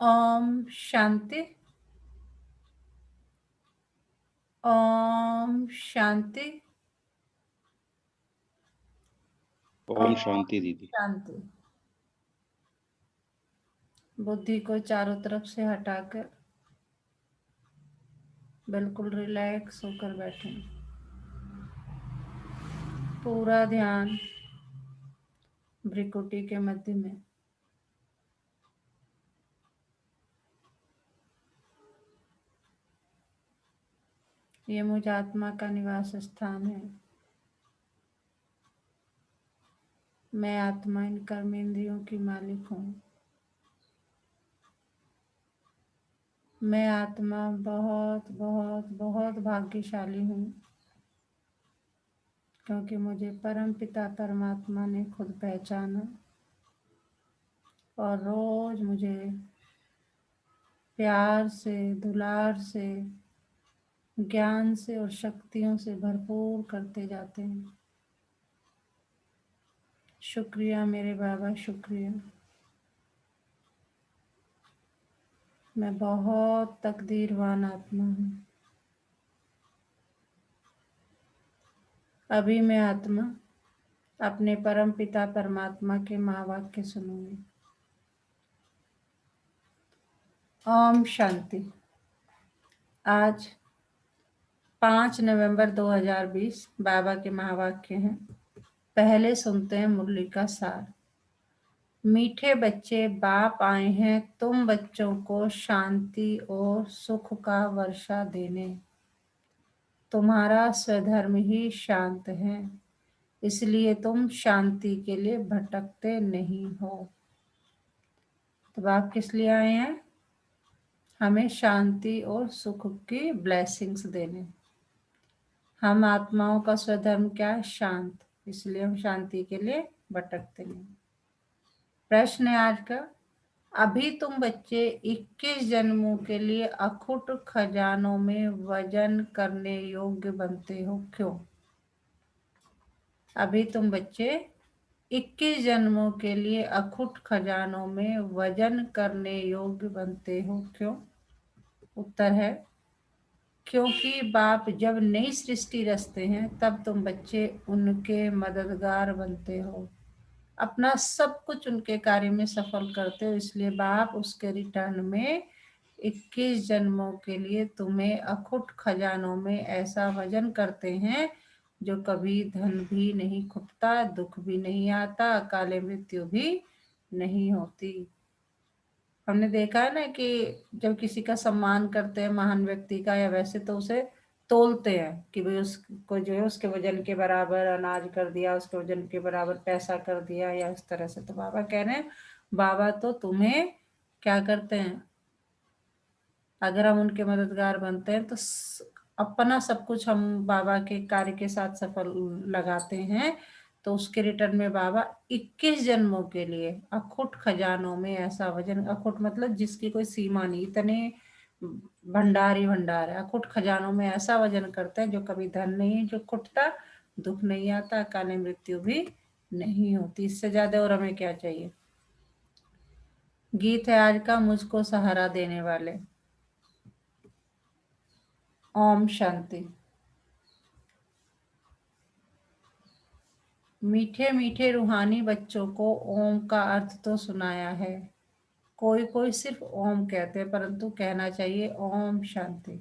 ओम शांति। ओम शांति। ओम शांति दीदी। शांति। बुद्धि को चारों तरफ से हटाकर बिल्कुल रिलैक्स होकर बैठें। पूरा ध्यान भ्रिकुटी के मध्य में। ये मुझ आत्मा का निवास स्थान है। मैं आत्मा इन कर्मेंद्रियों की मालिक हूँ। मैं आत्मा बहुत बहुत बहुत भाग्यशाली हूँ, क्योंकि मुझे परम पिता परमात्मा ने खुद पहचाना और रोज मुझे प्यार से, दुलार से, ज्ञान से और शक्तियों से भरपूर करते जाते हैं। शुक्रिया मेरे बाबा, शुक्रिया। मैं बहुत तकदीरवान आत्मा हूँ। अभी मैं आत्मा अपने परम पिता परमात्मा के महावाक्य सुनूंगी। ओम शांति। आज 5 नवंबर 2020 बाबा के महावाक्य हैं। पहले सुनते हैं मुरली का सार। मीठे बच्चे, बाप आए हैं तुम बच्चों को शांति और सुख का वर्षा देने। तुम्हारा स्वधर्म ही शांत है, इसलिए तुम शांति के लिए भटकते नहीं हो। तो बाप किस लिए आए हैं? हमें शांति और सुख की ब्लेसिंग्स देने। हम आत्माओं का स्वधर्म क्या है? शांत, इसलिए हम शांति के लिए भटकते नहीं। प्रश्न है आज का, अभी तुम बच्चे 21 जन्मों के लिए अखुट खजानों में वजन करने योग्य बनते हो, क्यों? अभी तुम बच्चे 21 जन्मों के लिए अखुट खजानों में वजन करने योग्य बनते हो, क्यों? उत्तर है, क्योंकि बाप जब नई सृष्टि रचते हैं तब तुम बच्चे उनके मददगार बनते हो, अपना सब कुछ उनके कार्य में सफल करते हो। इसलिए बाप उसके रिटर्न में 21 जन्मों के लिए तुम्हें अखुट खजानों में ऐसा वजन करते हैं जो कभी धन भी नहीं खुटता, दुख भी नहीं आता, अकाले मृत्यु भी नहीं होती। हमने देखा है ना कि जब किसी का सम्मान करते हैं, महान व्यक्ति का, या वैसे तो उसे तोलते हैं कि भाई उसको जो है उसके वजन के बराबर अनाज कर दिया, उसके वजन के बराबर पैसा कर दिया, या इस तरह से। तो बाबा कह रहे हैं, बाबा तो तुम्हें क्या करते हैं? अगर हम उनके मददगार बनते हैं तो अपना सब कुछ हम बाबा के कार्य के साथ सफल लगाते हैं, तो उसके रिटर्न में बाबा 21 जन्मों के लिए अखुट खजानों में ऐसा वजन, अखुट मतलब जिसकी कोई सीमा नहीं, इतने भंडार ही भंडार है। अखुट खजानों में ऐसा वजन करते हैं जो कभी धन नहीं जो खुटता, दुख नहीं आता, काले मृत्यु भी नहीं होती। इससे ज्यादा और हमें क्या चाहिए? गीत है आज का, मुझको सहारा देने वाले। ओम शांति। मीठे मीठे रूहानी बच्चों को ओम का अर्थ तो सुनाया है। कोई कोई सिर्फ ओम कहते हैं, परंतु कहना चाहिए ओम शांति।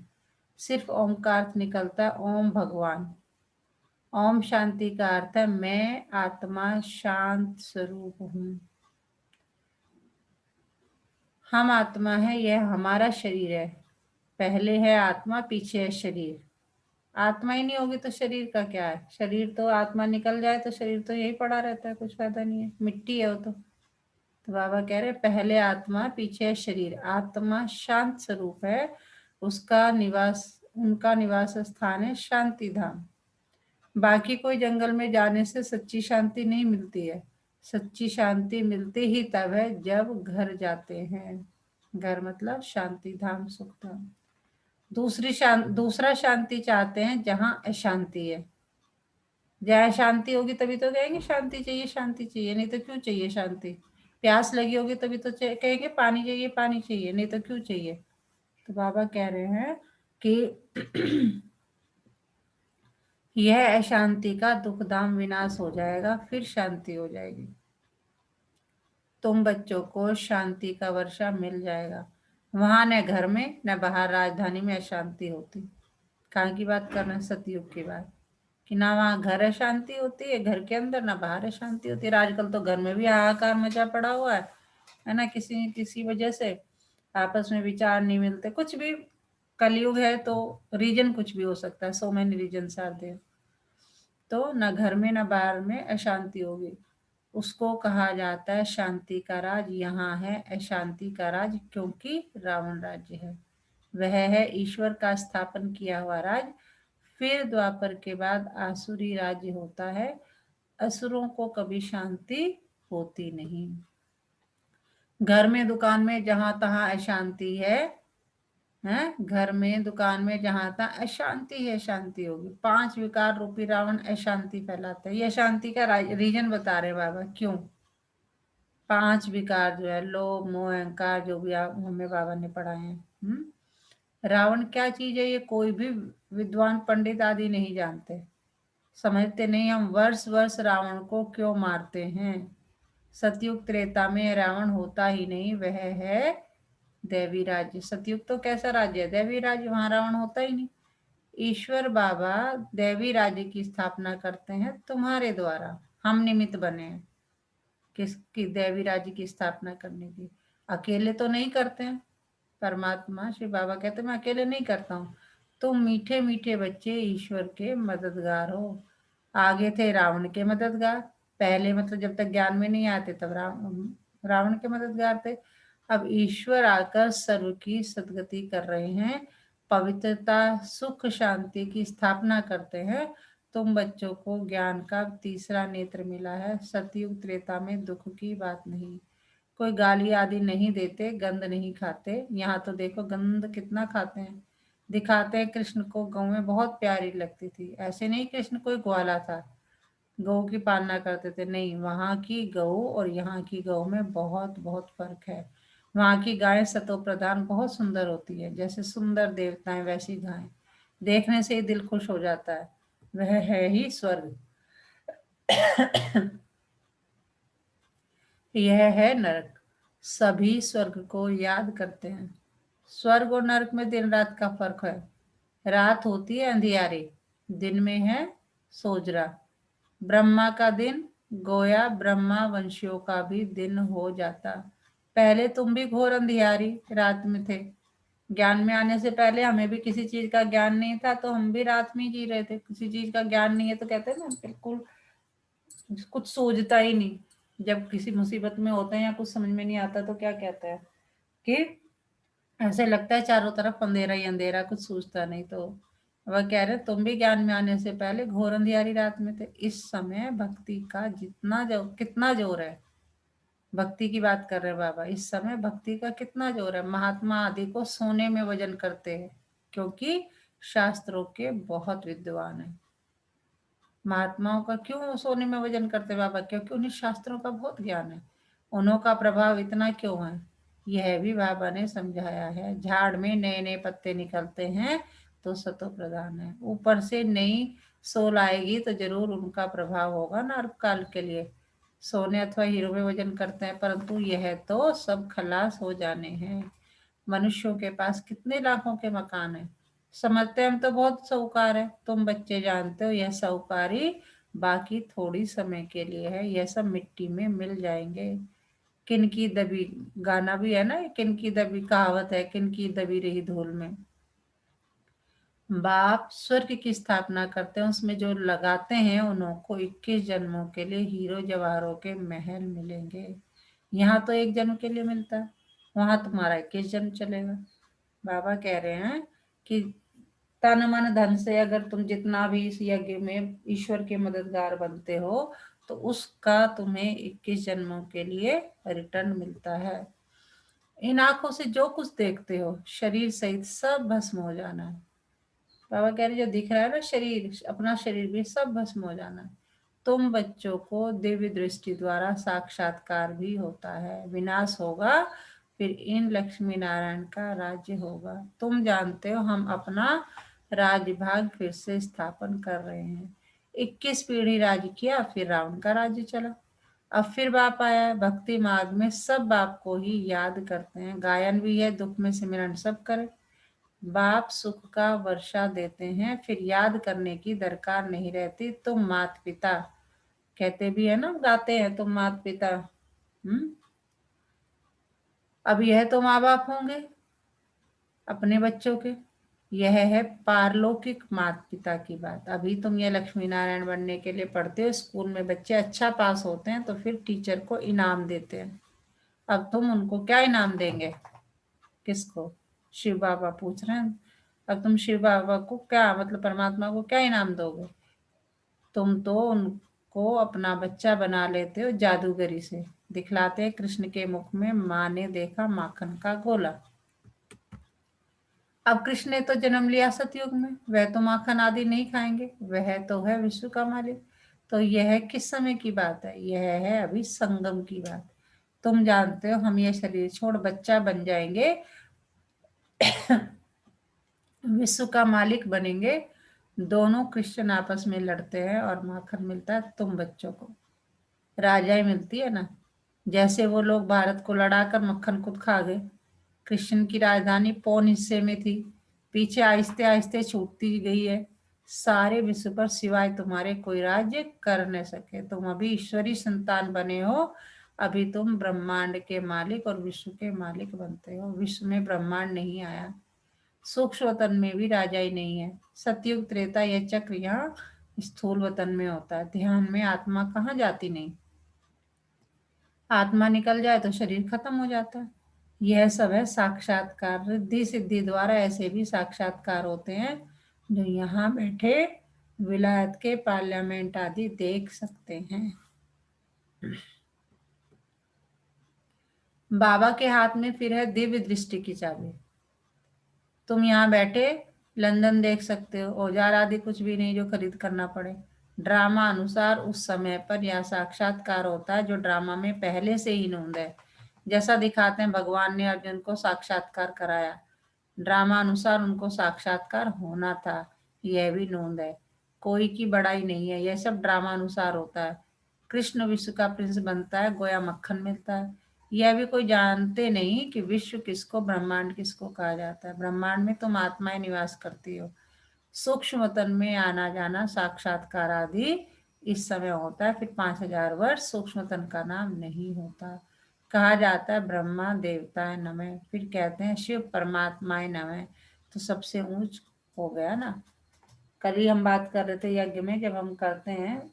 सिर्फ ओम का अर्थ निकलता है ओम भगवान। ओम शांति का अर्थ है मैं आत्मा शांत स्वरूप हूँ। हम आत्मा है, यह हमारा शरीर है। पहले है आत्मा, पीछे है शरीर। आत्मा ही नहीं होगी तो शरीर का क्या है? शरीर तो, आत्मा निकल जाए तो शरीर तो यही पड़ा रहता है, कुछ फायदा नहीं है, मिट्टी है वो तो बाबा कह रहे पहले आत्मा, पीछे है शरीर। आत्मा शांत स्वरूप है, उसका निवास, उनका निवास स्थान है शांति धाम। बाकी कोई जंगल में जाने से सच्ची शांति नहीं मिलती है। सच्ची शांति मिलती ही तब है जब घर जाते हैं। घर मतलब शांति धाम, सुख धाम। दूसरा शांति चाहते हैं जहाँ अशांति है। जहाँ शांति होगी तभी तो कहेंगे शांति चाहिए, शांति चाहिए, नहीं तो क्यों चाहिए शांति? प्यास लगी होगी तभी तो कहेंगे पानी चाहिए, पानी चाहिए, नहीं तो क्यों चाहिए। तो बाबा कह रहे हैं कि यह अशांति का दुखधाम विनाश हो जाएगा, फिर शांति हो जाएगी। तुम बच्चों को शांति का वर्षा मिल जाएगा। वहां न घर में न बाहर राजधानी में अशांति होती। कहाँ की बात कर रहे हैं? सतयुग की बात। कि ना वहाँ घर अशांति होती है घर के अंदर, ना बाहर अशांति होती है। आजकल तो घर में भी हाहाकार मचा पड़ा हुआ है ना, किसी किसी वजह से आपस में विचार नहीं मिलते, कुछ भी। कलयुग है तो रीजन कुछ भी हो सकता है, so many reason are there. तो न घर में न बाहर में अशांति होगी। उसको कहा जाता है शांति का राज यहाँ है अशांति का राज, क्योंकि रावण राज्य है। वह है ईश्वर का स्थापन किया हुआ राज। फिर द्वापर के बाद आसुरी राज्य होता है। असुरों को कभी शांति होती नहीं। घर में दुकान में जहां तहां अशांति है, घर में दुकान में जहां तहां अशांति है, शांति होगी। 5 विकार रूपी रावण अशांति फैलाता है। ये अशांति का रीजन बता रहे बाबा, क्यों 5 विकार जो है, लोभ मोह अहंकार, जो भी आप हमें बाबा ने पढ़ाए हैं। रावण क्या चीज है ये कोई भी विद्वान पंडित आदि नहीं जानते, समझते नहीं। हम वर्ष वर्ष रावण को क्यों मारते हैं। सतयुग त्रेता में रावण होता ही नहीं, वह है देवी राज्य। सतयुग तो कैसा राज्य है? देवी राज्य, वहां रावण होता ही नहीं। ईश्वर बाबा देवी राज्य की स्थापना करते हैं तुम्हारे द्वारा। हम निमित्त बने हैं किसकी? देवी राज्य की स्थापना करने की। अकेले तो नहीं करते हैं। परमात्मा श्री बाबा कहते मैं अकेले नहीं करता हूँ। तुम मीठे मीठे बच्चे ईश्वर के मददगार हो। आगे थे रावण के मददगार, पहले मतलब जब तक ज्ञान में नहीं आते तब रावण के मददगार थे। अब ईश्वर आकर सर्व की सदगति कर रहे हैं, पवित्रता सुख शांति की स्थापना करते हैं। तुम बच्चों को ज्ञान का तीसरा नेत्र मिला है। सतयुग त्रेता में दुख की बात नहीं। कोई गाली आदि नहीं देते, गंध नहीं खाते। यहाँ तो देखो गंध कितना खाते हैं। दिखाते हैं कृष्ण को गौ में बहुत प्यारी लगती थी, ऐसे नहीं कृष्ण कोई ग्वाला था गौ की पालना करते थे, नहीं। वहाँ की गौ और यहाँ की गौ में बहुत बहुत फर्क है। वहाँ की गाय सतो प्रधान बहुत सुंदर होती है, जैसे सुंदर देवताएं वैसी गाय, देखने से ही दिल खुश हो जाता है। वह है ही स्वर्ग। यह है नरक। सभी स्वर्ग को याद करते हैं। स्वर्ग और नरक में दिन रात का फर्क है। रात होती है अंधियारी, दिन में है सोजरा। ब्रह्मा का दिन गोया ब्रह्मा वंशियों का भी दिन हो जाता। पहले तुम भी घोर अंधियारी रात में थे। ज्ञान में आने से पहले हमें भी किसी चीज का ज्ञान नहीं था, तो हम भी रात में जी रहे थे। किसी चीज का ज्ञान नहीं है तो कहते हैं ना बिल्कुल कुछ सूझता ही नहीं। जब किसी मुसीबत में होते हैं या कुछ समझ में नहीं आता तो क्या कहते हैं कि ऐसे लगता है चारों तरफ अंधेरा ही अंधेरा, कुछ सूझता नहीं। तो वह कह रहे तुम भी ज्ञान में आने से पहले घोर अंधियारी रात में थे। इस समय भक्ति का जितना जो कितना जोर है, भक्ति की बात कर रहे हैं बाबा। इस समय भक्ति का कितना जोर है। महात्मा आदि को सोने में वजन करते हैं, क्योंकि शास्त्रों के बहुत विद्वान है। महात्माओं का क्यों सोने में वजन करते बाबा? क्योंकि उन्हें शास्त्रों का बहुत ज्ञान है। उन्हों का प्रभाव इतना क्यों है, यह भी बाबा ने समझाया है। झाड़ में नए नए पत्ते निकलते हैं तो सतो प्रधान है। ऊपर से नई सोल आएगी तो जरूर उनका प्रभाव होगा ना अल्पकाल के लिए। सोने अथवा हीरो में वजन करते हैं, परंतु यह तो सब खलास हो जाने हैं। मनुष्यों के पास कितने लाखों के मकान है, समझते हैं हम तो बहुत साहूकार है। तुम बच्चे जानते हो यह साहूकारी बाकी थोड़ी समय के लिए है, यह सब मिट्टी में मिल जाएंगे। किन की दबी, गाना भी है ना, किन की दबी, कहावत है किन की दबी रही धूल में। बाप स्वर्ग की स्थापना करते हैं, उसमें जो लगाते हैं उन्हों को 21 जन्मों के लिए हीरो जवाहरों के महल मिलेंगे। यहाँ तो एक जन्म के लिए मिलता है, वहां तुम्हारा 21 जन्म चलेगा। बाबा कह रहे हैं कि तन मन धन से अगर तुम जितना भी इस यज्ञ में ईश्वर के मददगार बनते हो तो उसका तुम्हें 21 जन्मों के लिए रिटर्न मिलता है। इन आंखों से जो कुछ देखते हो शरीर सहित सब भस्म हो जाना है। बाबा कह रहे जो दिख रहा है ना शरीर, अपना शरीर भी सब भस्म हो जाना है। तुम बच्चों को दिव्य दृष्टि द्वारा साक्षात्कार भी होता है। विनाश होगा, फिर इन लक्ष्मी नारायण का राज्य होगा। तुम जानते हो हम अपना राजभाग फिर से स्थापन कर रहे हैं। 21 पीढ़ी राज्य किया, फिर रावण का राज्य चला। अब फिर बाप आया है। भक्ति मार्ग में सब बाप को ही याद करते हैं। गायन भी है, दुख में सिमरन सब करे। बाप सुख का वर्षा देते हैं, फिर याद करने की दरकार नहीं रहती। तुम मात पिता कहते भी है ना, गाते हैं तुम मात पिता। अब यह तो माँ बाप होंगे अपने बच्चों के। यह है पारलौकिक माता पिता की बात। अभी तुम ये लक्ष्मी नारायण बनने के लिए पढ़ते हो, स्कूल में बच्चे अच्छा पास होते हैं तो फिर टीचर को इनाम देते हैं। अब तुम उनको क्या इनाम देंगे? किसको? शिव बाबा पूछ रहे हैं। अब तुम शिव बाबा को क्या, मतलब परमात्मा को क्या इनाम दोगे? तुम तो उनको अपना बच्चा बना लेते हो जादूगरी से। दिखलाते हैं कृष्ण के मुख में माँ ने देखा माखन का गोला। अब कृष्ण ने तो जन्म लिया सतयुग में, वह तो माखन आदि नहीं खाएंगे, वह तो है विश्व का मालिक। तो यह किस समय की बात है? यह है अभी संगम की बात। तुम जानते हो हम ये शरीर छोड़ बच्चा बन जाएंगे, विश्व का मालिक बनेंगे। दोनों क्रिश्चियन आपस में लड़ते हैं और माखन मिलता है तुम बच्चों को। राजाई मिलती है ना, जैसे वो लोग भारत को लड़ाकर मक्खन खुद खा गए। कृष्ण की राजधानी पौन हिस्से में थी, पीछे आहिस्ते आहिस्ते छूटती गई है। सारे विश्व पर सिवाय तुम्हारे कोई राज्य कर न सके। तुम अभी ईश्वरी संतान बने हो, अभी तुम ब्रह्मांड के मालिक और विश्व के मालिक बनते हो। विश्व में ब्रह्मांड नहीं आया, सूक्ष्म वतन में भी राजा ही नहीं है। सतयुग त्रेता यह चक्र यहाँ स्थूल वतन में होता है। ध्यान में आत्मा कहाँ जाती नहीं, आत्मा निकल जाए तो शरीर खत्म हो जाता है। यह सब है साक्षात्कार। रिद्धि सिद्धि द्वारा ऐसे भी साक्षात्कार होते हैं जो यहाँ बैठे विलायत के पार्लियामेंट आदि देख सकते हैं। बाबा के हाथ में फिर है दिव्य दृष्टि की चाबी। तुम यहाँ बैठे लंदन देख सकते हो, औजार आदि कुछ भी नहीं जो खरीद करना पड़े। ड्रामा अनुसार उस समय पर यह साक्षात्कार होता है जो ड्रामा में पहले से ही नूंद है। जैसा दिखाते हैं भगवान ने अर्जुन को साक्षात्कार कराया, ड्रामा अनुसार उनको साक्षात्कार होना था, यह भी नूंद है। कोई की बड़ाई नहीं है, यह सब ड्रामा अनुसार होता है। कृष्ण विश्व का प्रिंस बनता है, गोया मक्खन मिलता है। यह भी कोई जानते नहीं कि विश्व किसको, ब्रह्मांड किसको कहा जाता है। ब्रह्मांड में तुम आत्माएं निवास करती हो। सूक्ष्म वतन में आना जाना साक्षात्कार आदि इस समय होता है, फिर 5000 वर्ष सूक्ष्म वतन का नाम नहीं होता। कहा जाता है ब्रह्मा देवताएं नमः, फिर कहते हैं शिव परमात्माएं नमः। तो सबसे ऊंच हो गया ना। कल ही हम बात कर रहे थे यज्ञ में, जब हम करते हैं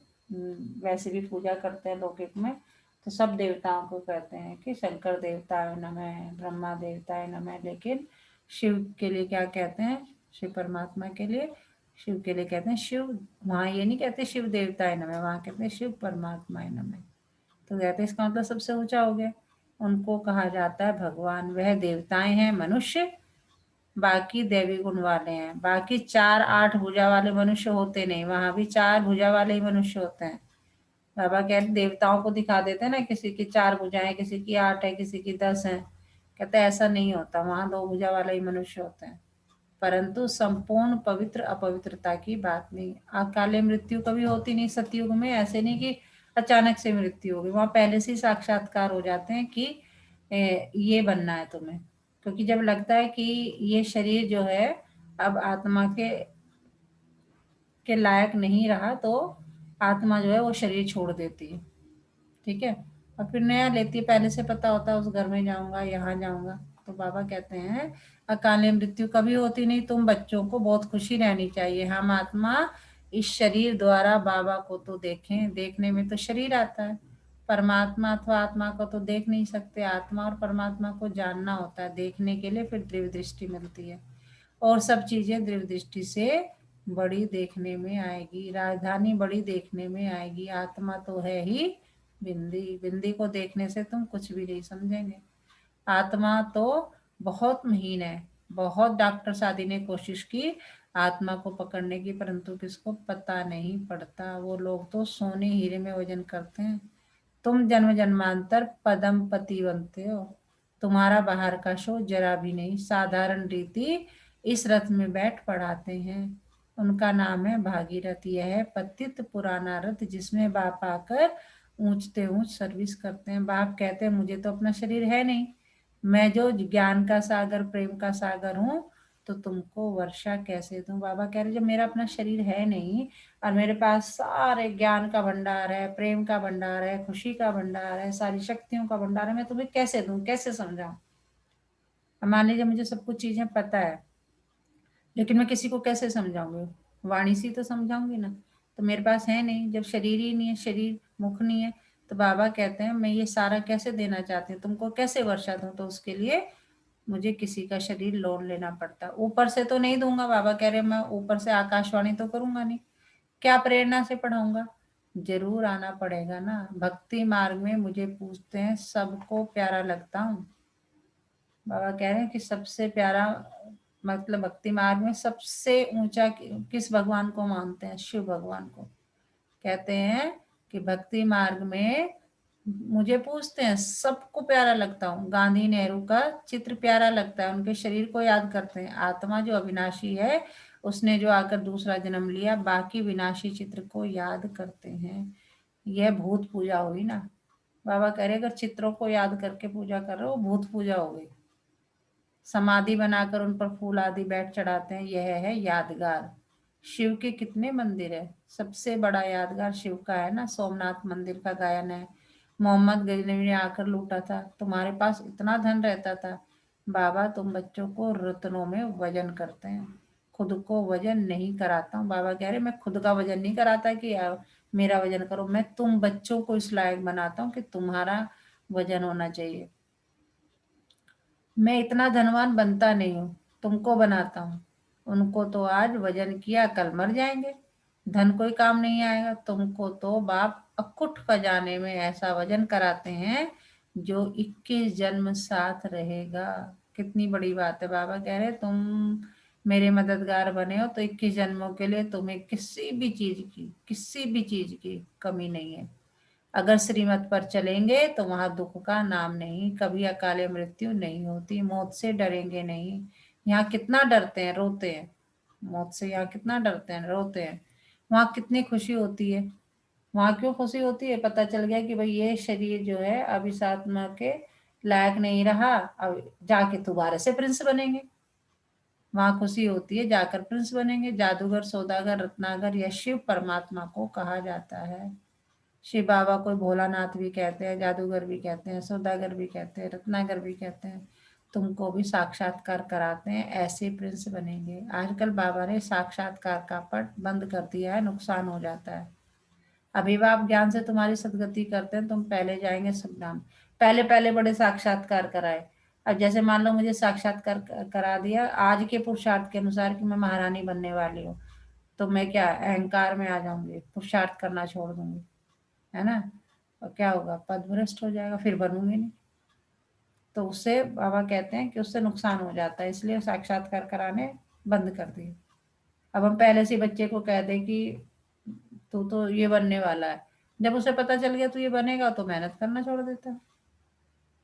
वैसे भी पूजा करते हैं लौकिक में, तो सब देवताओं को कहते हैं कि शंकर देवताएं नमः, ब्रह्मा देवताएं नमः। लेकिन शिव के लिए क्या कहते हैं? शिव परमात्मा के लिए, शिव के लिए कहते हैं शिव। वहाँ ये नहीं कहते शिव देवताएं नमः, वहाँ कहते हैं शिव परमात्माएं नमः। तो कहते हैं इसका मतलब सबसे ऊंचा हो गया। उनको कहा जाता है भगवान। वह देवताएं हैं, मनुष्य बाकी दैवी गुण वाले हैं। बाकी 4-8 भुजा वाले मनुष्य होते नहीं, वहां भी 4 भुजा वाले ही मनुष्य होते हैं। बाबा कहते देवताओं को दिखा देते हैं ना, किसी की 4 भुजाएं, किसी की 8 है, किसी की 10 है। कहते ऐसा नहीं होता, वहां 2 भुजा वाले ही मनुष्य होते हैं। परंतु संपूर्ण पवित्र अपवित्रता की बात नहीं। अकाले मृत्यु कभी होती नहीं सतयुग में। ऐसे नहीं कि अचानक से मृत्यु होगी, वहां पहले से ही साक्षात्कार हो जाते हैं कि ये बनना है तुम्हें। क्योंकि जब लगता है कि ये शरीर जो है अब आत्मा के लायक नहीं रहा, तो आत्मा जो है वो शरीर छोड़ देती है। ठीक है, और फिर नया लेती है। पहले से पता होता है उस घर में जाऊंगा, यहाँ जाऊंगा। तो बाबा कहते हैं अकाले मृत्यु कभी होती नहीं। तुम बच्चों को बहुत खुशी रहनी चाहिए। हम आत्मा इस शरीर द्वारा बाबा को तो देखें, देखने में तो शरीर आता है। परमात्मा अथवा आत्मा को तो देख नहीं सकते। आत्मा और परमात्मा को जानना होता है, देखने के लिए फिर दिव्य दृष्टि मिलती है। और सब चीजें दिव्य दृष्टि से बड़ी देखने में आएगी। राजधानी बड़ी देखने में आएगी। आत्मा तो है ही बिंदी। बिंदी को देखने से तुम कुछ भी नहीं समझेंगे। आत्मा तो बहुत महीन है। बहुत डॉक्टर शादी ने कोशिश की आत्मा को पकड़ने की, परंतु किसको पता नहीं पड़ता। वो लोग तो सोने हीरे में वजन करते हैं। तुम जन्म जन्मांतर पदम पति बनते हो। तुम्हारा बाहर का शो जरा भी नहीं। साधारण रीति इस रथ में बैठ पढ़ाते हैं। उनका नाम है भागीरथ। यह है पतित पुराना रथ जिसमें बाप आकर ऊंचते ऊंच सर्विस करते हैं। बाप कहते हैं मुझे तो अपना शरीर है नहीं, मैं जो ज्ञान का सागर प्रेम का सागर हूँ, तो तुमको वर्षा कैसे दूं। बाबा कह रहे जब मेरा अपना शरीर है नहीं और मेरे पास सारे ज्ञान का भंडार है, प्रेम का भंडार है, खुशी का भंडार है, सारी शक्तियों का भंडार है, मैं तुम्हें कैसे दूं, कैसे समझाऊं। मान लीजिए मुझे सब कुछ चीजें पता है, लेकिन मैं किसी को कैसे समझाऊंगी। वाणी से तो समझाऊंगी ना। तो मेरे पास है नहीं, जब शरीर ही नहीं है, शरीर मुख नहीं है, तो बाबा कहते हैं मैं ये सारा कैसे देना चाहती हूँ, तुमको कैसे वर्षा दूं। तो उसके लिए मुझे किसी का शरीर लोन लेना पड़ता। ऊपर से तो नहीं दूंगा। बाबा कह रहे मैं ऊपर से आकाशवाणी तो करूंगा नहीं, क्या प्रेरणा से पढ़ाऊंगा। जरूर आना पड़ेगा ना। भक्ति मार्ग में मुझे पूछते हैं सबको प्यारा लगता हूँ। बाबा कह रहे हैं कि सबसे प्यारा मतलब भक्ति मार्ग में सबसे ऊंचा किस भगवान को मानते हैं, शिव भगवान को। कहते हैं कि भक्ति मार्ग में मुझे पूछते हैं सबको प्यारा लगता हूँ। गांधी नेहरू का चित्र प्यारा लगता है, उनके शरीर को याद करते हैं। आत्मा जो अविनाशी है, उसने जो आकर दूसरा जन्म लिया, बाकी विनाशी चित्र को याद करते हैं। यह भूत पूजा हुई ना। बाबा कह रहे अगर चित्रों को याद करके पूजा कर रहे हो, भूत पूजा हो गई। समाधि बनाकर उन पर फूल आदि बैठ चढ़ाते हैं, यह है यादगार। शिव के कितने मंदिर है, सबसे बड़ा यादगार शिव का है ना, सोमनाथ मंदिर का गायन है। मोहम्मद गजनवी ने आकर लूटा था, तुम्हारे पास इतना धन रहता था। बाबा तुम बच्चों को रत्नों में वजन करते हैं, खुद को वजन नहीं कराता हूँ। बाबा कह रहे मैं खुद का वजन नहीं कराता कि मेरा वजन करो, मैं तुम बच्चों को इस लायक बनाता हूँ कि तुम्हारा वजन होना चाहिए। मैं इतना धनवान बनता नहीं हूँ, तुमको बनाता हूँ। उनको तो आज वजन किया, कल मर जाएंगे, धन कोई काम नहीं आएगा। तुमको तो बाप अकुट खजाने में ऐसा वजन कराते हैं जो 21 जन्म साथ रहेगा। कितनी बड़ी बात है। बाबा कह रहे तुम मेरे मददगार बने हो तो 21 जन्मों के लिए तुम्हें किसी भी चीज की कमी नहीं है। अगर श्रीमत पर चलेंगे तो वहां दुख का नाम नहीं, कभी अकाले मृत्यु नहीं होती, मौत से डरेंगे नहीं। यहाँ कितना डरते हैं, रोते हैं मौत से। यहाँ कितना डरते हैं, रोते हैं। वहाँ कितनी खुशी होती है। वहाँ क्यों खुशी होती है, पता चल गया कि भाई ये शरीर जो है अब इस आत्मा के लायक नहीं रहा, अब जाके दोबारा से प्रिंस बनेंगे। वहाँ खुशी होती है, जाकर प्रिंस बनेंगे। जादूगर, सौदागर, रत्नागर या शिव परमात्मा को कहा जाता है। शिव बाबा को भोलानाथ भी कहते हैं, जादूगर भी कहते हैं, सौदागर भी कहते हैं, रत्नागर भी कहते हैं। तुमको भी साक्षात्कार कराते हैं, ऐसे प्रिंस बनेंगे। आजकल बाबा ने साक्षात्कार का पट बंद कर दिया है, नुकसान हो जाता है। अभी बाप ज्ञान से तुम्हारी सदगति करते हैं, तुम पहले जाएंगे सुखधाम। पहले पहले बड़े साक्षात्कार कराए। अब जैसे मान लो मुझे साक्षात्कार करा दिया आज के पुरुषार्थ के अनुसार कि मैं महारानी बनने वाली हूँ, तो मैं क्या अहंकार में आ जाऊंगी, पुरुषार्थ करना छोड़ दूंगी, है ना। और क्या होगा, पद भ्रष्ट हो जाएगा, फिर बनूंगी नहीं। तो उससे बाबा कहते हैं कि उससे नुकसान हो जाता है, इसलिए साक्षात्कार कराने बंद कर दिए। अब हम पहले से बच्चे को कह दें कि तू तो ये बनने वाला है, जब उसे पता चल गया तू ये बनेगा तो मेहनत करना छोड़ देता है।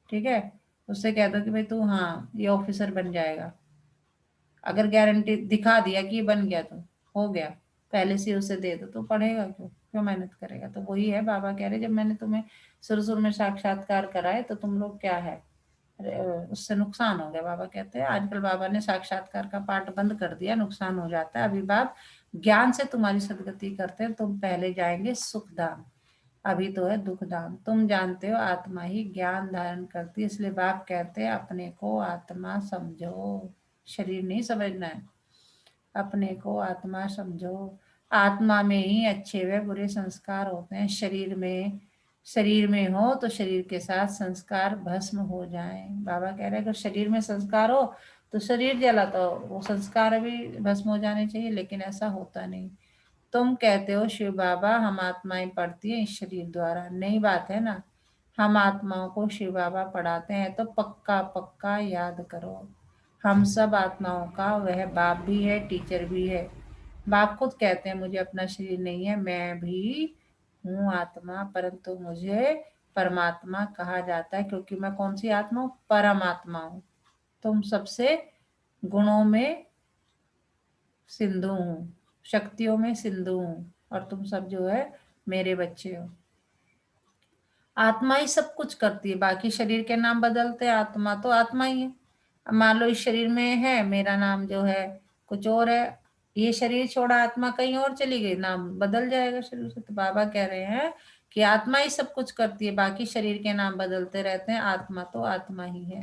ठीक है, उससे कह दो कि भाई तू हाँ ये ऑफिसर बन जाएगा, अगर गारंटी दिखा दिया कि ये बन गया तो हो गया, पहले से उसे दे दो तो पढ़ेगा क्यों, क्यों मेहनत करेगा। तो वही है बाबा कह रहे जब मैंने तुम्हें शुरू शुरू में साक्षात्कार कराए तो तुम लोग क्या है, उससे नुकसान हो गया। बाबा कहते हैं आजकल बाबा ने साक्षात्कार का पाठ बंद कर दिया, नुकसान हो जाता है। अभी बाप ज्ञान से तुम्हारी सदगति करते हैं, तुम पहले जाएंगे सुख धाम, अभी तो है दुख धाम। तुम जानते हो आत्मा ही ज्ञान धारण करती है, इसलिए बाप कहते हैं अपने को आत्मा समझो, शरीर नहीं समझना है। अपने को आत्मा समझो। आत्मा में ही अच्छे व बुरे संस्कार होते हैं। शरीर में हो तो शरीर के साथ संस्कार भस्म हो जाएं। बाबा कह रहे हैं अगर शरीर में संस्कार हो तो शरीर जला तो वो संस्कार भी भस्म हो जाने चाहिए, लेकिन ऐसा होता नहीं। तुम कहते हो शिव बाबा हम आत्माएं पढ़ती हैं इस शरीर द्वारा, नई बात है ना। हम आत्माओं को शिव बाबा पढ़ाते हैं, तो पक्का पक्का याद करो। हम सब आत्माओं का वह बाप भी है, टीचर भी है। बाप खुद कहते हैं मुझे अपना शरीर नहीं है, मैं भी हूँ आत्मा, परंतु मुझे परमात्मा कहा जाता है क्योंकि मैं कौन सी आत्मा हूँ? परमात्मा हूँ। तुम सबसे गुणों में सिंधु हूँ, शक्तियों में सिंधु हूँ, और तुम सब जो है मेरे बच्चे हो। आत्मा ही सब कुछ करती है, बाकी शरीर के नाम बदलते हैं, आत्मा तो आत्मा ही है। अब मान लो इस शरीर में है, मेरा नाम जो है कुछ और है, ये शरीर छोड़ा आत्मा कहीं और चली गई, नाम बदल जाएगा शरीर से। तो बाबा कह रहे हैं कि आत्मा ही सब कुछ करती है, बाकी शरीर के नाम बदलते रहते हैं, आत्मा तो आत्मा ही है।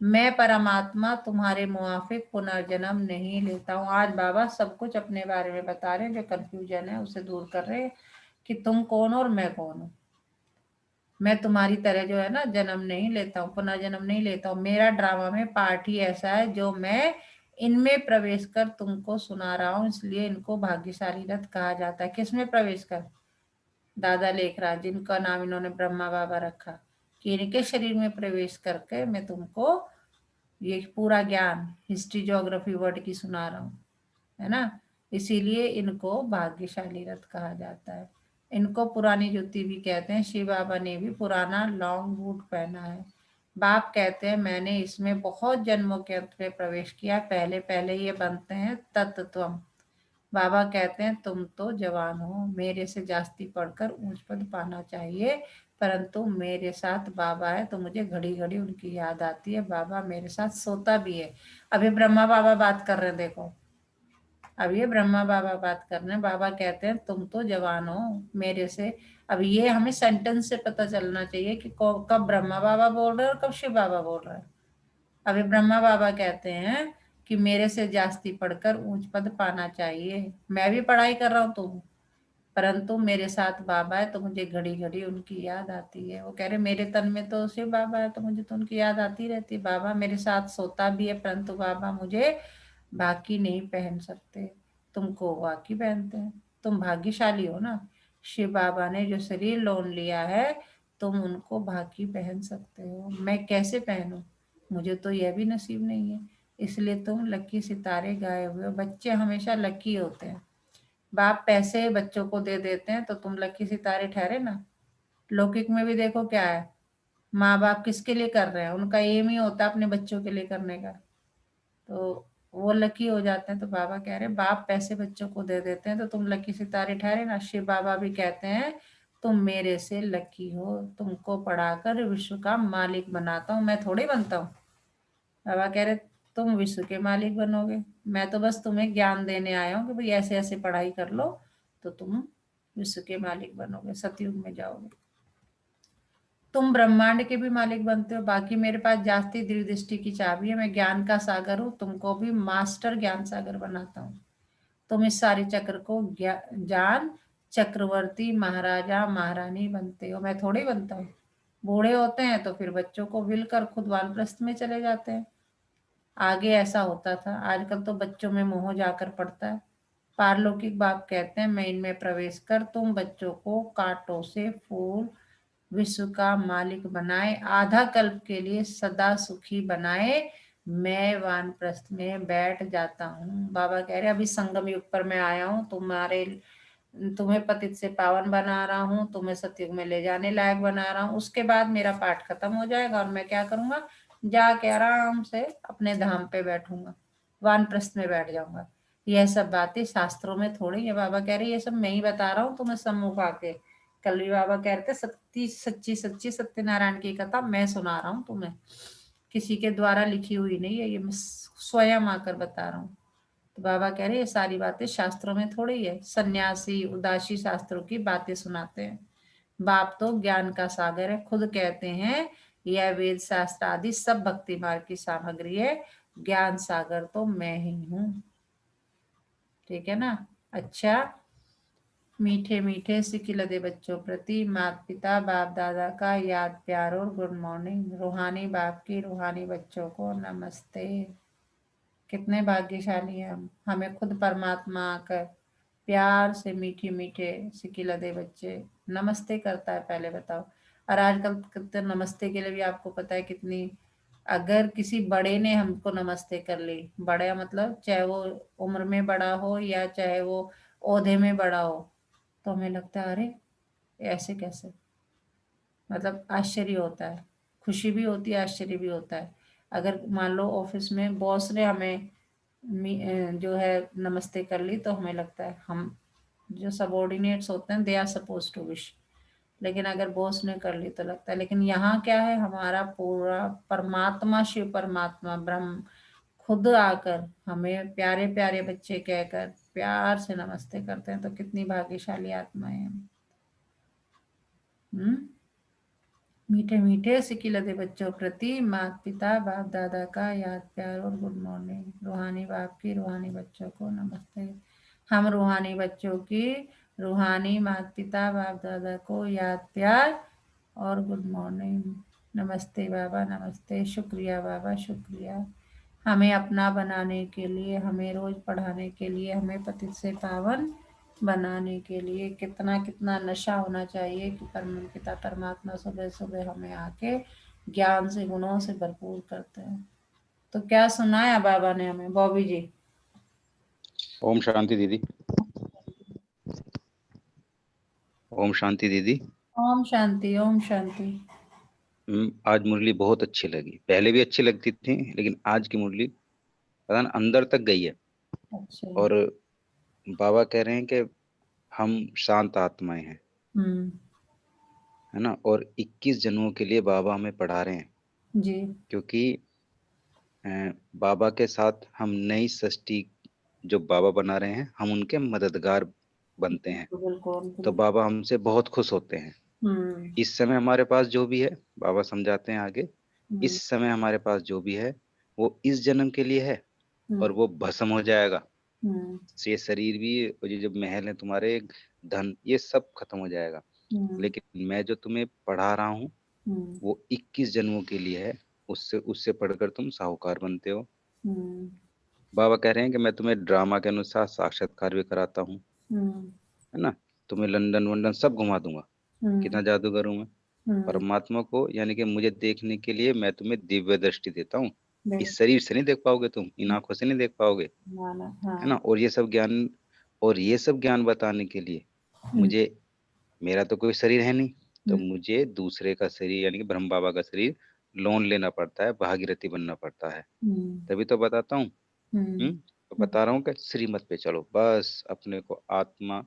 मैं परमात्मा तुम्हारे मुआफिक पुनर्जन्म नहीं लेता हूँ। आज बाबा सब कुछ अपने बारे में बता रहे हैं, जो कंफ्यूजन है उसे दूर कर रहे हैं कि तुम कौन और मैं कौन हूँ। मैं तुम्हारी तरह जो है ना जन्म नहीं लेता हूँ, पुनर्जन्म नहीं लेता हूँ। मेरा ड्रामा में पार्ट ही ऐसा है जो मैं इनमें प्रवेश कर तुमको सुना रहा हूँ, इसलिए इनको भाग्यशाली रथ कहा जाता है। किसमें प्रवेश कर? दादा लेख रहा, जिनका नाम इन्होंने ब्रह्मा बाबा रखा, कि इनके शरीर में प्रवेश करके मैं तुमको ये पूरा ज्ञान, हिस्ट्री ज्योग्राफी वर्ड की सुना रहा हूँ, है ना। इसीलिए इनको भाग्यशाली रथ कहा जाता है। इनको पुरानी ज्योति भी कहते हैं। शिव बाबा ने भी पुराना लॉन्ग बूट पहना है। बाप कहते हैं मैंने इसमें बहुत जन्मों के अंत में प्रवेश किया, पहले पहले ये बनते हैं तत्त्वम। बाबा कहते हैं तुम तो जवान हो, मेरे से जास्ती पढ़कर ऊंच पद पाना चाहिए, परंतु मेरे साथ बाबा है तो मुझे घड़ी घड़ी उनकी याद आती है। बाबा मेरे साथ सोता भी है। अभी ब्रह्मा बाबा बात कर रहे हैं, देखो अब ये ब्रह्मा बाबा बात कर रहे हैं। बाबा कहते हैं तुम तो जवान हो मेरे से। अब ये हमें सेंटेंस से पता चलना चाहिए कि कब ब्रह्मा बाबा बोल रहे हैं और कब शिव बाबा बोल रहे हैं। अभी ब्रह्मा बाबा कहते हैं कि मेरे से जास्ती पढ़कर ऊंच पद पाना चाहिए। मैं भी पढ़ाई कर रहा हूँ तो, परंतु मेरे साथ बाबा है तो मुझे घड़ी घड़ी उनकी याद आती है। वो कह रहे मेरे तन में तो शिव बाबा है तो मुझे तो उनकी याद आती रहती है। बाबा मेरे साथ सोता भी है, परंतु बाबा मुझे बाकी नहीं पहन सकते, तुमको बाकी पहनते हैं। तुम भाग्यशाली हो ना, शिव बाबा ने जो शरीर लोन लिया है, तुम उनको बाकी पहन सकते हो। मैं कैसे पहनूं? मुझे तो यह भी नसीब नहीं है, इसलिए तुम लकी सितारे गाए हुए हो। बच्चे हमेशा लकी होते हैं। बाप पैसे बच्चों को दे देते हैं तो तुम लकी सितारे ठहरे ना। लौकिक में भी देखो क्या है, माँ बाप किसके लिए कर रहे हैं? उनका एम ही होता है अपने बच्चों के लिए करने का, तो वो लकी हो जाते हैं। तो बाबा कह रहे हैं बाप पैसे बच्चों को दे देते हैं तो तुम लकी सितारे ठहरे ना। शिव बाबा भी कहते हैं तुम मेरे से लकी हो, तुमको पढ़ाकर विश्व का मालिक बनाता हूँ। मैं थोड़ी बनता हूँ। बाबा कह रहे तुम विश्व के मालिक बनोगे, मैं तो बस तुम्हें ज्ञान देने आया हूँ कि भाई ऐसे ऐसे पढ़ाई कर लो तो तुम विश्व के मालिक बनोगे, सतयुग में जाओगे। तुम ब्रह्मांड के भी मालिक बनते हो। बाकी मेरे पास जास्ती दृष्टि की चाबी है। मैं ज्ञान का सागर हूँ, तुमको भी मास्टर ज्ञान सागर बनाता हूँ। तुम इस सारे चक्र को जान चक्रवर्ती महाराजा महारानी बनते हो। मैं थोड़ी बनता हूँ। बूढ़े होते हैं तो फिर बच्चों को विल कर खुद वानप्रस्थ में चले जाते हैं। आगे ऐसा होता था, आजकल तो बच्चों में मोह जाकर पड़ता है। पारलौकिक बाप कहते हैं मैं इनमें प्रवेश कर तुम बच्चों को कांटों से फूल विश्व का मालिक बनाए, आधा कल्प के लिए सदा सुखी बनाए, मैं वानप्रस्थ में बैठ जाता हूँ। बाबा कह रहे अभी संगम युग पर मैं आया हूँ, तुम्हें पतित से पावन बना रहा हूँ, तुम्हें सतयुग में ले जाने लायक बना रहा हूँ। उसके बाद मेरा पाठ खत्म हो जाएगा और मैं क्या करूंगा, जाके आराम से अपने धाम पे बैठूंगा, वानप्रस्थ में बैठ जाऊंगा। यह सब बातें शास्त्रों में थोड़ी है। बाबा कह रहे ये सब मैं ही बता रहा हूँ तुम्हें सम्मुख आके। कल भी बाबा कह रहे थे सच्ची सच्ची सच्ची सत्यनारायण की कथा मैं सुना रहा हूँ तुम्हें, किसी के द्वारा लिखी हुई नहीं है, ये मैं स्वयं आकर बता रहा हूँ। तो बाबा कह रहे ये सारी बातें शास्त्रों में थोड़ी है, सन्यासी उदासी शास्त्रों की बातें सुनाते हैं। बाप तो ज्ञान का सागर है, खुद कहते हैं यह वेद शास्त्र आदि सब भक्ति मार्ग की सामग्री है, ज्ञान सागर तो मैं ही हूँ। ठीक है ना। अच्छा, मीठे मीठे सिकिलदे बच्चों प्रति माता पिता बाप दादा का याद प्यार और गुड मॉर्निंग। रूहानी बाप की रूहानी बच्चों को नमस्ते। कितने भाग्यशाली हैं हम, हमें खुद परमात्मा आकर प्यार से मीठे मीठे सिकिलदे बच्चे नमस्ते करता है। पहले बताओ, और आजकल कितने नमस्ते के लिए भी आपको पता है कितनी अगर किसी बड़े ने हमको नमस्ते कर ली, बड़ा मतलब चाहे वो उम्र में बड़ा हो या चाहे वो ओहदे में बड़ा हो, तो हमें लगता है अरे ऐसे कैसे, मतलब आश्चर्य होता है, खुशी भी होती है, आश्चर्य भी होता है। अगर मान लो ऑफिस में बॉस ने हमें जो है नमस्ते कर ली, तो हमें लगता है हम जो सबॉर्डिनेट्स होते हैं they are suppose to wish, लेकिन अगर बॉस ने कर ली तो लगता है। लेकिन यहाँ क्या है, हमारा पूरा परमात्मा, शिव परमात्मा ब्रह्म खुद आकर हमें प्यारे प्यारे बच्चे कहकर प्यार से नमस्ते करते हैं, तो कितनी भाग्यशाली आत्माएं हैं हम। मीठे मीठे सिकिलते बच्चों प्रति माता पिता बाप दादा का याद प्यार और गुड मॉर्निंग। रूहानी बाप की रूहानी बच्चों को नमस्ते। हम रूहानी बच्चों की रूहानी माता पिता बाप दादा को याद प्यार और गुड मॉर्निंग। नमस्ते बाबा, नमस्ते, शुक्रिया बाबा, शुक्रिया। हमें अपना बनाने के लिए, हमें रोज पढ़ाने के लिए, हमें पतित से पावन बनाने के लिए कितना कितना नशा होना चाहिए कि पिता परमात्मा सुबह सुबह हमें आके ज्ञान से गुणों से भरपूर करते हैं। तो क्या सुनाया बाबा ने हमें, बॉबी जी? ओम शांति दीदी। ओम शांति दीदी। ओम शांति, ओम शांति। आज मुरली बहुत अच्छी लगी, पहले भी अच्छी लगती थी, लेकिन आज की मुरली पता ना अंदर तक गई है। अच्छा। और बाबा कह रहे हैं कि हम शांत आत्माएं हैं, हम्म। है ना। और 21 जन्मों के लिए बाबा हमें पढ़ा रहे हैं, जी। क्योंकि अ, बाबा के साथ हम नई सृष्टि जो बाबा बना रहे हैं, हम उनके मददगार बनते हैं। बिल्कुल तो बिल्कुल। बाबा हमसे बहुत खुश होते हैं। हम्म। इस समय हमारे पास जो भी है, बाबा समझाते हैं आगे, हम्म। इस समय हमारे पास जो भी है वो इस जन्म के लिए है, हम्म। और वो भस्म हो जाएगा। हम्म। ये शरीर भी, और ये जो महल है तुम्हारे, धन, ये सब खत्म हो जाएगा। हम्म। लेकिन मैं जो तुम्हें पढ़ा रहा हूँ हम्म। वो 21 जन्मों के लिए है। उससे उससे पढ़कर तुम साहूकार बनते हो। हम्म। बाबा कह रहे हैं कि मैं तुम्हें ड्रामा के अनुसार साक्षात्कार भी कराता हूँ, हम्म। है ना। तुम्हें लंदन वंदन सब घुमा दूंगा। हम्म। कितना जादूगर हूँ मैं। हम्म। परमात्मा को यानी कि मुझे देखने के लिए मैं तुम्हें दिव्य दृष्टि देता हूँ। बिल्कुल। इस शरीर से नहीं देख पाओगे, तुम इन आंखों से नहीं देख पाओगे, माना, है ना। हाँ। और ये सब ज्ञान बताने के लिए हम्म। मुझे, मेरा तो कोई शरीर है नहीं, तो हम्म। मुझे दूसरे का शरीर यानी कि ब्रह्म बाबा का शरीर लोन लेना पड़ता है, भागीरथी बनना पड़ता है। हम्म। तभी तो बताता हूँ। हम्म। तो बता रहा हूँ कि श्रीमत पे चलो, बस अपने को आत्मा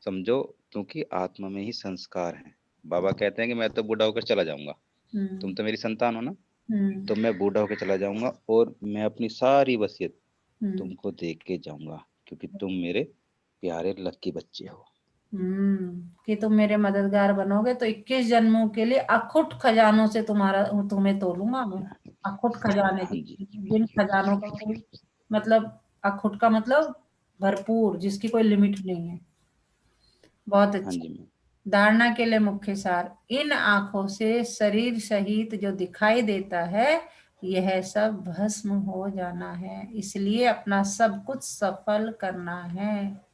समझो, क्योंकि आत्मा में ही संस्कार है। बाबा कहते हैं कि मैं तो बूढ़ा होकर चला जाऊंगा, तुम हम्म। तो मेरी संतान हो ना। हम्म। तो मैं बूढ़ा होकर चला जाऊंगा और मैं अपनी सारी वसीयत हम्म। तुमको दे के जाऊंगा, क्योंकि तुम मेरे प्यारे लक्की बच्चे हो। कि तुम मेरे मददगार बनोगे, तो 21 जन्मों के लिए अखुट खजानों से तुम्हें तोलूंगा मैं। अखुट खजाने, हाँ जी। जिन खजानों का कोई मतलब, अखुट का मतलब भरपूर, जिसकी कोई लिमिट नहीं है। बहुत हाँ अच्छा। जी मैम। धारणा के लिए मुख्य सार, इन आंखों से शरीर सहित जो दिखाई देता है यह सब भस्म हो जाना है, इसलिए अपना सब कुछ सफल करना है।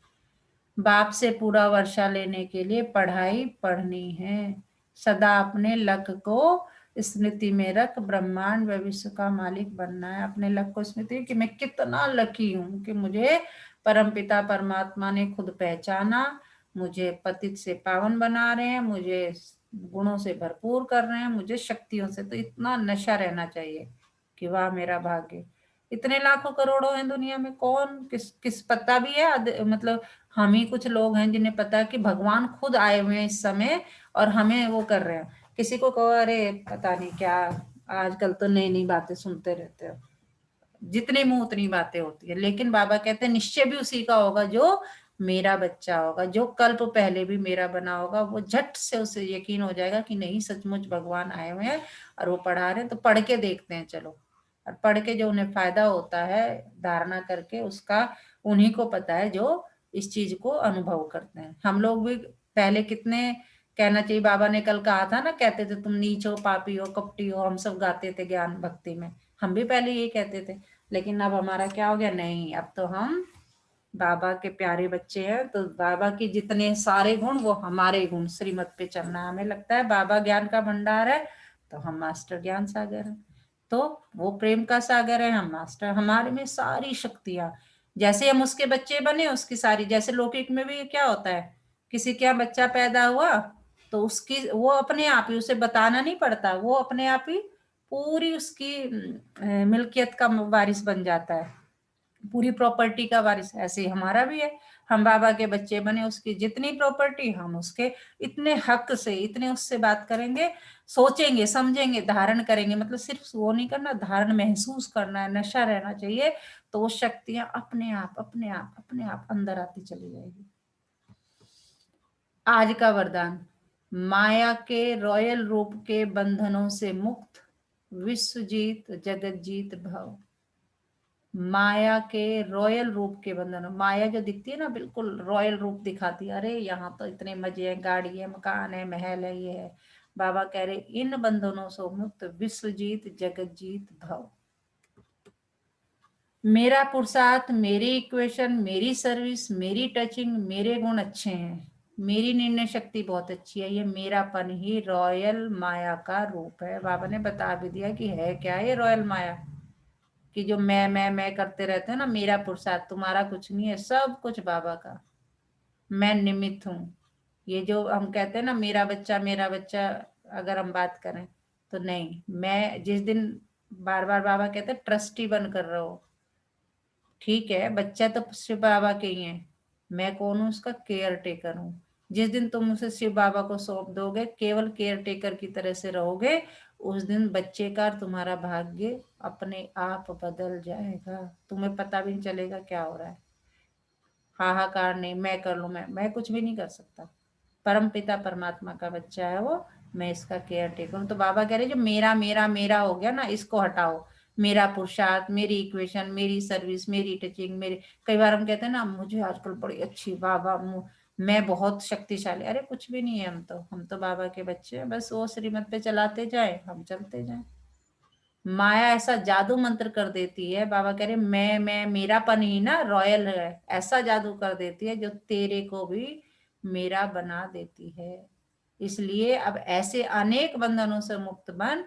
बाप से पूरा वर्षा लेने के लिए पढ़ाई पढ़नी है। सदा अपने लक को स्मृति में रख ब्रह्मांड व विश्व का मालिक बनना है। अपने लक को स्मृति कि मैं कितना लकी हूँ कि मुझे परमपिता परमात्मा ने खुद पहचाना, मुझे पतित से पावन बना रहे हैं, मुझे गुणों से भरपूर कर रहे हैं, मुझे शक्तियों से। तो इतना नशा रहना चाहिए कि वाह मेरा भाग्य। इतने लाखों करोड़ों हैं दुनिया में, कौन किस किस पता भी है मतलब हम ही कुछ लोग हैं जिन्हें पता है कि भगवान खुद आए हुए हैं इस समय और हमें वो कर रहे हैं। किसी को कहो अरे पता नहीं क्या, आजकल तो नई नई बातें सुनते रहते हो, जितने मुंह उतनी बातें होती है। लेकिन बाबा कहते हैं निश्चय भी उसी का होगा जो मेरा बच्चा होगा, जो कल्प पहले भी मेरा बना होगा। वो झट से उसे यकीन हो जाएगा कि नहीं सचमुच भगवान आए हुए हैं और वो पढ़ा रहे हैं। तो पढ़ के देखते हैं चलो, और पढ़ के जो उन्हें फायदा होता है धारणा करके, उसका उन्हीं को पता है जो इस चीज को अनुभव करते हैं। हम लोग भी पहले कितने, कहना चाहिए बाबा ने कल कहा था ना, कहते थे तुम नीच हो, पापी हो, कपटी हो, हम सब गाते थे ज्ञान भक्ति में। हम भी पहले यही कहते थे, लेकिन अब हमारा क्या हो गया, नहीं अब तो हम बाबा के प्यारे बच्चे हैं, तो बाबा के जितने सारे गुण वो हमारे गुण, श्रीमत पे चलना। हमें लगता है बाबा ज्ञान का भंडार है तो हम मास्टर ज्ञान सागर हैं। तो वो प्रेम का सागर है, हम मास्टर, हमारे में सारी शक्तियां, जैसे हम उसके बच्चे बने उसकी सारी, जैसे लौकिक में भी क्या होता है, किसी के यहाँ बच्चा पैदा हुआ तो उसकी वो अपने आप ही, उसे बताना नहीं पड़ता, वो अपने आप ही पूरी उसकी मिल्कियत का वारिस बन जाता है, पूरी प्रॉपर्टी का वारिस। ऐसे ही हमारा भी है, हम बाबा के बच्चे बने, उसकी जितनी प्रॉपर्टी हम उसके इतने हक से, इतने उससे बात करेंगे, सोचेंगे, समझेंगे, धारण करेंगे, मतलब सिर्फ वो नहीं करना, धारण महसूस करना है, नशा रहना चाहिए, तो वो शक्तियां अपने आप अपने आप अपने आप अंदर आती चली जाएगी। आज का वरदान, माया के रॉयल रूप के बंधनों से मुक्त, विश्व जीत जगत जीत भव। माया के रॉयल रूप के बंधन, माया जो दिखती है ना बिल्कुल रॉयल रूप दिखाती है, अरे यहाँ तो इतने मजे हैं, गाड़ी है, मकान है, महल है, ये है, बाबा कह रहे इन बंधनों से मुक्त, विश्व जीत जगत जीत भव। मेरा पुरुषार्थ, मेरी इक्वेशन, मेरी सर्विस, मेरी टचिंग, मेरे गुण अच्छे हैं, मेरी निर्णय शक्ति बहुत अच्छी है, ये मेरापन ही रॉयल माया का रूप है। बाबा ने बता भी दिया कि है क्या ये रॉयल माया, कि जो मैं करते रहते हो ना, मेरा पुरुषार्थ, तुम्हारा कुछ नहीं है, सब कुछ बाबा का, मैं निमित्त हूँ। ये जो हम कहते हैं ना मेरा बच्चा, अगर हम बात करें तो नहीं, मैं जिस दिन, बार बार बाबा कहते हैं ट्रस्टी बनकर रहो, ठीक है, बच्चा तो शिव बाबा के ही है, मैं कौन हूँ, उसका केयर टेकर हूँ। जिस दिन तुम उसे शिव बाबा को सौंप दोगे, केवल केयर टेकर की तरह से रहोगे, उस दिन बच्चे का तुम्हारा भाग्य अपने आप बदल जाएगा, तुम्हें पता भी नहीं चलेगा क्या हो रहा है। हाहाकार नहीं, मैं कर लूं, मैं कुछ भी नहीं कर सकता, परम पिता परमात्मा का बच्चा है वो, मैं इसका केयर टेकर हूँ। तो बाबा कह रहे जो मेरा मेरा मेरा हो गया ना, इसको हटाओ, मेरा पुरुषार्थ, मेरी इक्वेशन, मेरी सर्विस, मेरी टीचिंग, मेरे, कई बार हम कहते हैं ना मुझे आजकल बड़ी अच्छी बाबा, मैं बहुत शक्तिशाली, अरे कुछ भी नहीं है, हम तो बाबा के बच्चे हैं, बस वो श्रीमत पे चलाते जाए, हम चलते जाए। माया ऐसा जादू मंत्र कर देती है, बाबा कह रहे मैं मेरापन ही ना रॉयल है, ऐसा जादू कर देती है जो तेरे को भी मेरा बना देती है। इसलिए अब ऐसे अनेक बंधनों से मुक्त बन,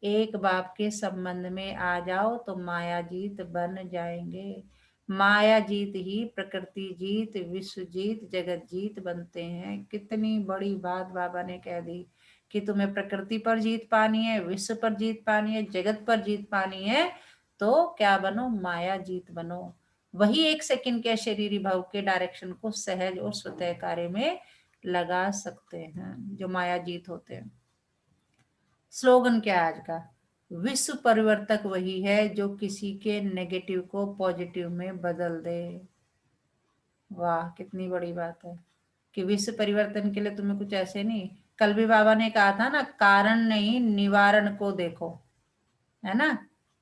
एक बाप के संबंध में आ जाओ तो माया जीत बन जाएंगे। माया जीत ही प्रकृति जीत, विश्व जीत जगत जीत बनते हैं। कितनी बड़ी बात बाबा ने कह दी कि तुम्हें प्रकृति पर जीत पानी है, विश्व पर जीत पानी है, जगत पर जीत पानी है, तो क्या बनो, माया जीत बनो। वही एक सेकंड के शरीरी भाव के डायरेक्शन को सहज और स्वतः कार्य में लगा सकते हैं, जो माया जीत होते हैं। स्लोगन क्या है आज का, विश्व परिवर्तक वही है जो किसी के नेगेटिव को पॉजिटिव में बदल दे। वाह, कितनी बड़ी बात है कि विश्व परिवर्तन के लिए तुम्हें कुछ ऐसे नहीं, कल भी बाबा ने कहा था ना, कारण नहीं निवारण को देखो, है ना,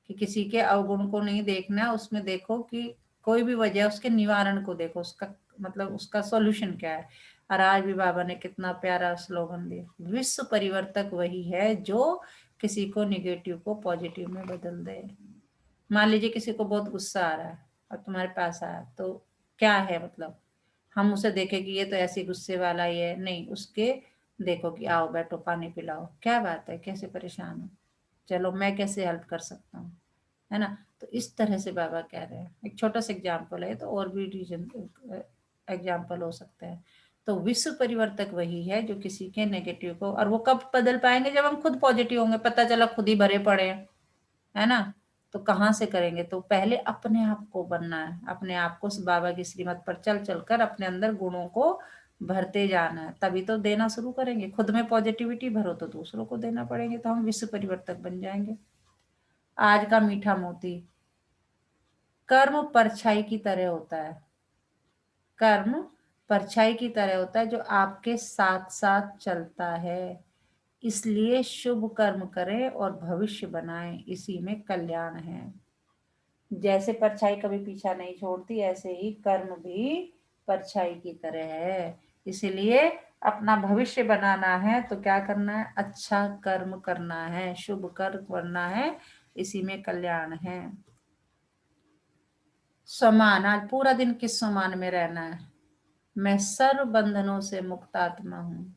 कि किसी के अवगुण को नहीं देखना, उसमें देखो कि कोई भी वजह, उसके निवारण को देखो, उसका मतलब उसका सॉल्यूशन क्या है। और आज भी बाबा ने कितना प्यारा स्लोगन दिया, विश्व परिवर्तक वही है जो किसी को निगेटिव को पॉजिटिव में बदल दे। मान लीजिए किसी को बहुत गुस्सा आ रहा है और तुम्हारे पास आया, तो क्या है मतलब, हम उसे देखें कि ये तो ऐसे गुस्से वाला ही है, नहीं, उसके देखो कि आओ बैठो पानी पिलाओ, क्या बात है, कैसे परेशान हो, चलो मैं कैसे हेल्प कर सकता हूँ, है ना। तो इस तरह से बाबा कह रहे हैं, एक छोटा सा एग्जाम्पल है, तो और भी रीजन एग्जाम्पल हो सकते हैं। तो विश्व परिवर्तक वही है जो किसी के नेगेटिव को, और वो कब बदल पाएंगे, जब हम खुद पॉजिटिव होंगे, पता चला खुद ही भरे पड़े हैं, है ना। तो कहाँ से करेंगे, तो पहले अपने आप को बनना है, अपने आप को बाबा की श्रीमत पर चल चलकर अपने अंदर गुणों को भरते जाना है, तभी तो देना शुरू करेंगे। खुद में पॉजिटिविटी भरो तो दूसरों को देना पड़ेंगे, तो हम विश्व परिवर्तक बन जाएंगे। आज का मीठा मोती, कर्म परछाई की तरह होता है, कर्म परछाई की तरह होता है जो आपके साथ साथ चलता है, इसलिए शुभ कर्म करें और भविष्य बनाएं, इसी में कल्याण है। जैसे परछाई कभी पीछा नहीं छोड़ती, ऐसे ही कर्म भी परछाई की तरह है, इसलिए अपना भविष्य बनाना है तो क्या करना है, अच्छा कर्म करना है, शुभ कर्म करना है, इसी में कल्याण है। समान, आज पूरा दिन किस समान में रहना है, मैं सर्व बंधनों से मुक्त आत्मा हूँ,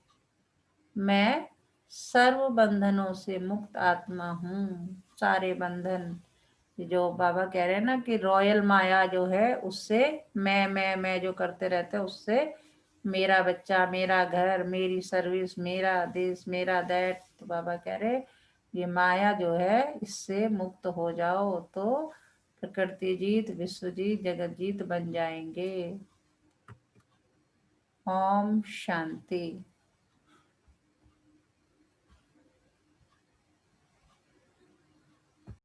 मैं सर्व बंधनों से मुक्त आत्मा हूँ, सारे बंधन, जो बाबा कह रहे हैं ना कि रॉयल माया जो है उससे मैं जो करते रहते हैं उससे, मेरा बच्चा, मेरा घर, मेरी सर्विस, मेरा दिस, मेरा दैट, तो बाबा कह रहे ये माया जो है इससे मुक्त हो जाओ तो प्रकृति जीत, विश्व जीत, जगत जीत बन जाएंगे। ओम शांति।